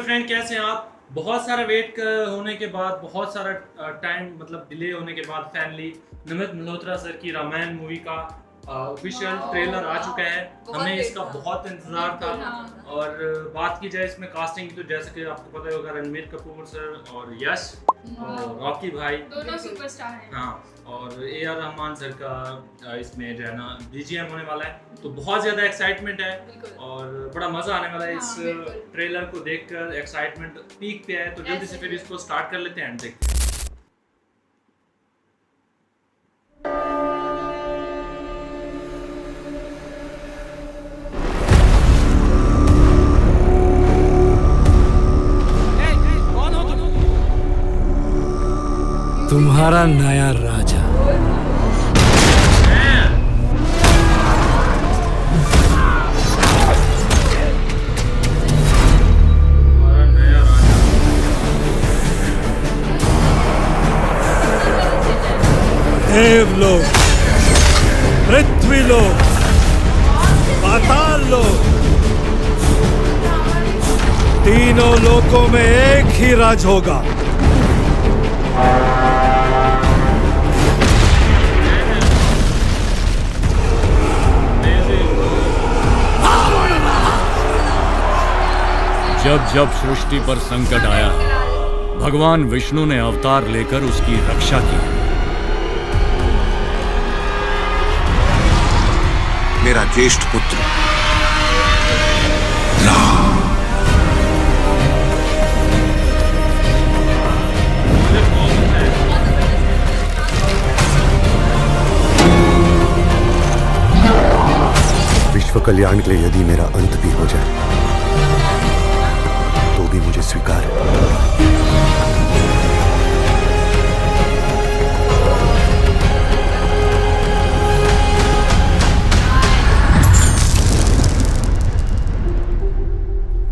Friend कैसे हैं आप? बहुत सारा वेट होने के बाद, बहुत सारा टाइम मतलब डिले होने के बाद फाइनली नमित मल्होत्रा सर की रामायण मूवी का ऑफिशियल ट्रेलर आ चुका है। हमें इसका बहुत इंतजार था। और बात की जाए इसमें कास्टिंग की तो जैसे कि आपको पता होगा, रणबीर कपूर सर और यश और रॉकी भाई दोनों सुपरस्टार हैं। हाँ, और AR रहमान सर का इसमें जो है ना BGM होने वाला है, तो बहुत ज़्यादा एक्साइटमेंट है और बड़ा मज़ा आने वाला है। इस ट्रेलर को देखकर एक्साइटमेंट पीक पे है, तो जल्दी से फिर इसको स्टार्ट कर लेते हैं एंड देखते हैं। तुम्हारा नया राजा देवलोक, पृथ्वीलोक, पाताल लोक, तीनों लोकों में एक ही राज होगा। जब जब सृष्टि पर संकट आया, भगवान विष्णु ने अवतार लेकर उसकी रक्षा की। मेरा ज्येष्ठ पुत्र राम। विश्व कल्याण के लिए यदि मेरा अंत भी हो जाए तो भी मुझे स्वीकार है।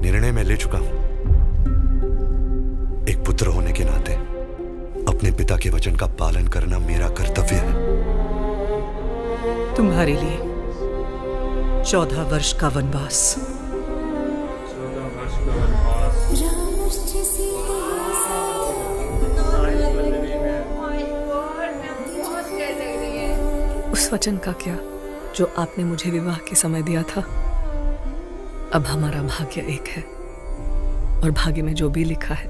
निर्णय मैं ले चुका हूं। एक पुत्र होने के नाते अपने पिता के वचन का पालन करना मेरा कर्तव्य है। तुम्हारे लिए 14 वर्ष का वनवास। उस वचन का क्या जो आपने मुझे विवाह के समय दिया था। अब हमारा भाग्य एक है और भाग्य में जो भी लिखा है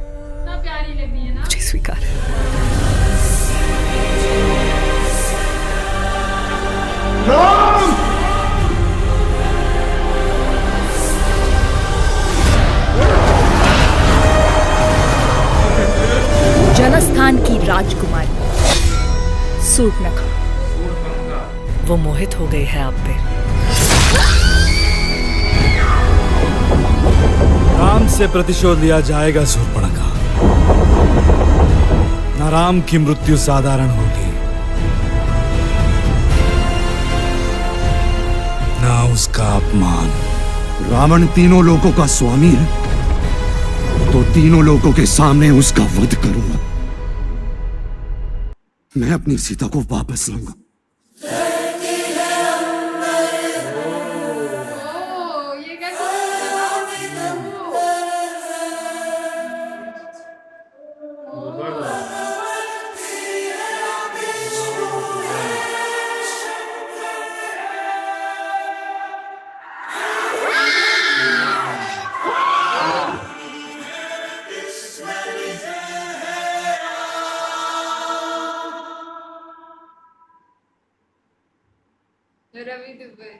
मुझे स्वीकार है। जनस्थान की राजकुमारी सूर्पनखा, वो मोहित हो गई है आप पे। राम से प्रतिशोध लिया जाएगा सूर्पणखा। न राम की मृत्यु साधारण होगी, न उसका अपमान। रावण तीनों लोकों का स्वामी है, तो तीनों लोकों के सामने उसका वध करूंगा। मैं अपनी सीता को वापस लाऊंगा। ये कैसे रवि दुबे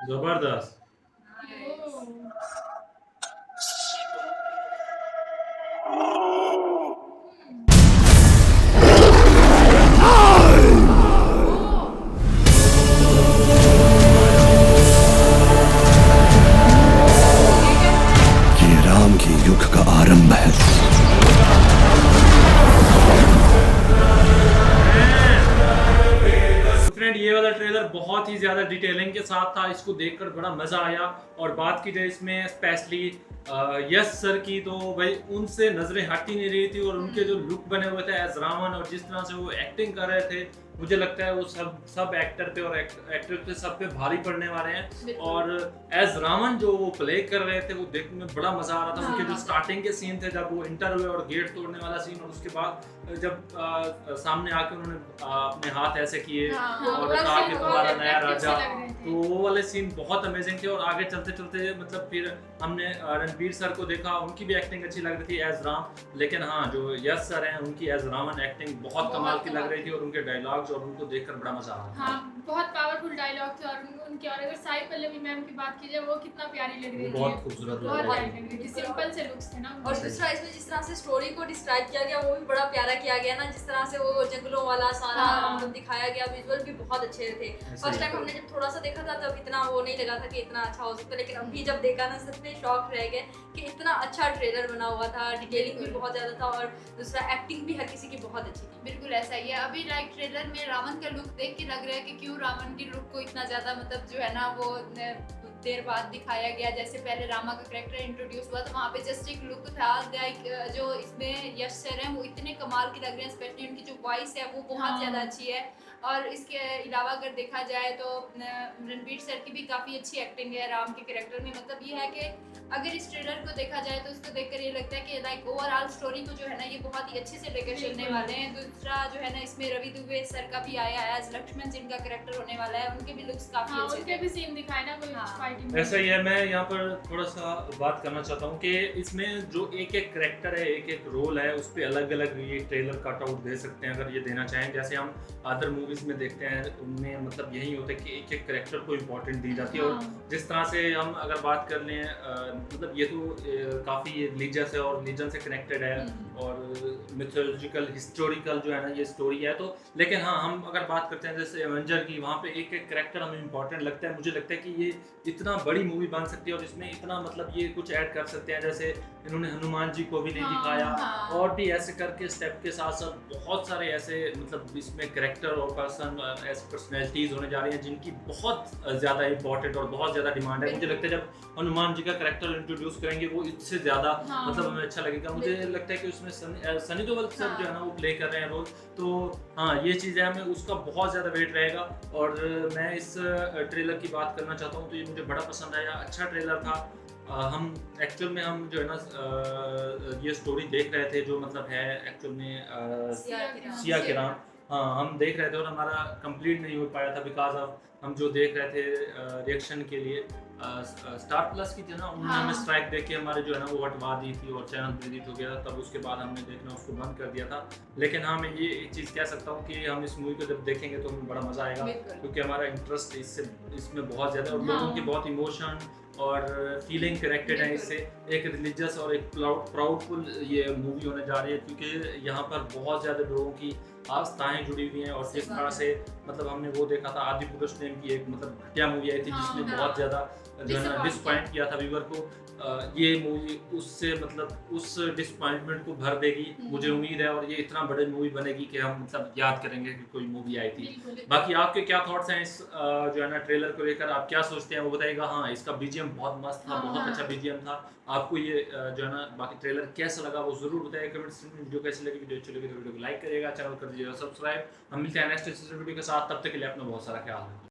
जबरदस्त। ये राम के युग का आरंभ है। फ्रेंड, ये वाला ट्रेलर बहुत ही ज़्यादा डिटेलिंग के साथ था। इसको देखकर बड़ा मज़ा आया। और बात की जाए इसमें स्पेशली यश सर की, तो भाई उनसे नजरें हट ही नहीं रही थी और उनके जो लुक बने हुए थे एज रावण और जिस तरह से वो एक्टिंग कर रहे थे मुझे लगता है वो सब एक्टर पे और एक्टर पे सब पे भारी पड़ने वाले हैं। बिल्कुल। और एज रावण जो वो प्ले कर रहे थे वो देखने में बड़ा मजा आ रहा था। हाँ। उनके जो स्टार्टिंग के सीन थे जब वो इंटर हुए और गेट तोड़ने वाला सीन, और उसके बाद जब सामने आके उन्होंने अपने हाथ ऐसे किए हाँ, और वो कहा सीन कि बहुत तुम्हारा नया attractive से राजा, लग रहे थे। तो वो वाले सीन बहुत अमेजिंग थे। और आगे चलते चलते मतलब फिर हमने रणबीर सर को देखा, उनकी भी एक्टिंग अच्छी लग रही थी एज राम। लेकिन हाँ, जो यश सर हैं उनकी एज रावण एक्टिंग बहुत कमाल की लग रही थी, और उनके डायलॉग्स और उनको देखकर बड़ा मजा आ रहा था। हाँ, बहुत पावरफुल डायलॉग थे। और उनके, और अगर साई पल्लवी मैम की बात की जाए, वो कितना प्यारी लग रही थी, बहुत खूबसूरत लग बहुत रही प्यारी थी। लग रही थी, सिंपल से लुक्स थे ना और उनके। दूसरा इसमें जिस तरह से स्टोरी को डिस्क्राइब किया गया वो भी बड़ा प्यारा किया गया ना, जिस तरह से वो जंगलों वाला सारा हाँ। मतलब दिखाया गया, विजुअल भी बहुत अच्छे थे। फर्स्ट टाइम हमने जब थोड़ा सा देखा था तब इतना वो नहीं लगा था कि इतना अच्छा हो सकता है, लेकिन अभी जब देखा ना सच में शॉक रह गए कि इतना अच्छा ट्रेलर बना हुआ था, डिटेलिंग भी बहुत ज्यादा था, और दूसरा एक्टिंग भी हर किसी की बहुत अच्छी थी। बिल्कुल ऐसा ही है। अभी लाइक ट्रेलर में रावण का लुक देख के लग रहा है कि क्यों रावण की लुक को इतना ज्यादा मतलब जो है ना वो देर बाद दिखाया गया। जैसे पहले रामा का कैरेक्टर इंट्रोड्यूस हुआ तो वहाँ पे जस्ट एक लुक था, लाइक जो इसमें यश सर हैं वो इतने कमाल की लग रहे हैं, स्पेशली उनकी जो वॉइस है वो बहुत हाँ। ज़्यादा अच्छी है। और इसके अलावा अगर देखा जाए तो रणबीर सर की भी काफ़ी अच्छी एक्टिंग है राम के कैरेक्टर में। मतलब ये है कि अगर इस ट्रेलर को देखा जाए तो उसको देखकर ये लगता है कि लाइक ओवरऑल स्टोरी को जो है ना ये बहुत ही अच्छे से लेकर चलने वाले हैं। दूसरा जो है ना इसमें रवि दुबे सर का भी आया है एज लक्ष्मण, जिनका कैरेक्टर होने वाला है, उनके भी लुक्स काफ़ी अच्छे उनके भी सीन दिखाए ना कोई हाँ। फाइटिंग। ऐसा ही है। मैं यहाँ पर थोड़ा सा बात करना चाहता हूँ कि इसमें जो एक एक करेक्टर है, एक एक रोल है, उस पर अलग अलग ये ट्रेलर कट आउट दे सकते हैं अगर ये देना चाहें। जैसे हम अदर मूवीज में देखते हैं उनमें मतलब यही होता है कि एक एक करेक्टर को इम्पोर्टेंट दी जाती है। और जिस तरह से हम अगर बात कर लें मतलब ये तो काफ़ी रिलीजियस है और रिलीजन से कनेक्टेड है और मिथोलॉजिकल हिस्टोरिकल जो है ना ये स्टोरी है। तो लेकिन हाँ, हम अगर बात करते हैं जैसे एवेंजर की, वहाँ पे एक एक करेक्टर हमें इम्पोर्टेंट लगता है। मुझे लगता है कि ये इतना बड़ी मूवी बन सकती है और इसमें इतना मतलब ये कुछ ऐड कर सकते हैं। जैसे इन्होंने हनुमान जी को भी नहीं दिखाया, और भी ऐसे करके स्टेप के साथ साथ बहुत सारे ऐसे मतलब इसमें करेक्टर और पर्सन ऐसे पर्सनैलिटीज होने जा रही हैं जिनकी बहुत ज़्यादा इंपॉर्टेंट और बहुत ज़्यादा डिमांड है। मुझे लगता है जब हनुमान जी का करेक्टर इंट्रोड्यूस करेंगे वो इससे ज़्यादा मतलब हमें अच्छा लगेगा। मुझे लगता है कि उसमें सनी देओल सर जो है ना वो प्ले कर रहे हैं रोल। तो हाँ, ये चीज़ है, हमें उसका बहुत ज़्यादा वेट रहेगा। और मैं इस ट्रेलर की बात करना चाहता हूँ तो ये मुझे बड़ा पसंद आया, अच्छा ट्रेलर था। हम एक्चुअल में हम जो है ना ये स्टोरी देख रहे थे जो मतलब है एक्चुअल में सिया के राम, हाँ हम देख रहे थे और हमारा कंप्लीट नहीं हो पाया था बिकॉज ऑफ हम जो देख रहे थे रिएक्शन के लिए स्टार प्लस की थी ना, उन्होंने हमें स्ट्राइक देके हमारे जो है ना वो हटवा दी थी और चैनल डिलीट हो गया था। तब उसके बाद हमने देखना उसको बंद कर दिया था। लेकिन हाँ, मैं ये एक चीज़ कह सकता हूँ कि हम इस मूवी को जब देखेंगे तो हमें बड़ा मज़ा आएगा, क्योंकि हमारा इंटरेस्ट इसमें बहुत ज़्यादा और लोगों की बहुत इमोशन और फीलिंग कनेक्टेड है इससे। एक रिलीजियस और एक प्राउडफुल ये मूवी होने जा रही है, क्योंकि यहाँ पर बहुत ज़्यादा लोगों की आस्थाएं जुड़ी हुई हैं। और जिस तरह से मतलब हमने वो देखा था आदि पुरुष नेम की एक मतलब घटिया मूवी आई थी जिसने बहुत ज़्यादा जो है ना डिसअपॉइंट किया था व्यूअर को। ये मूवी उससे मतलब उस डिसअपॉइंटमेंट को भर देगी, मुझे उम्मीद है। और ये इतना बड़ी मूवी बनेगी कि हम मतलब याद करेंगे कि कोई मूवी आई थी। बाकी आपके क्या थॉट्स हैं इस जो है ना ट्रेलर को लेकर, आप क्या सोचते हैं वो बताइएगा। हाँ, इसका बीजीएम बहुत मस्त था, बहुत अच्छा बीजीएम था। आपको ये जो है ना बाकी ट्रेलर कैसा लगा वो जरूर बताइए कमेंट्स में। वीडियो कैसी लगी, वीडियो अच्छी लगी तो वीडियो को लाइक करिएगा, चैनल कर दीजिएगा सब्सक्राइब। हम मिलते हैं नेक्स्ट वीडियो के साथ, तब तक के लिए अपना बहुत सारा ख्याल रखिए।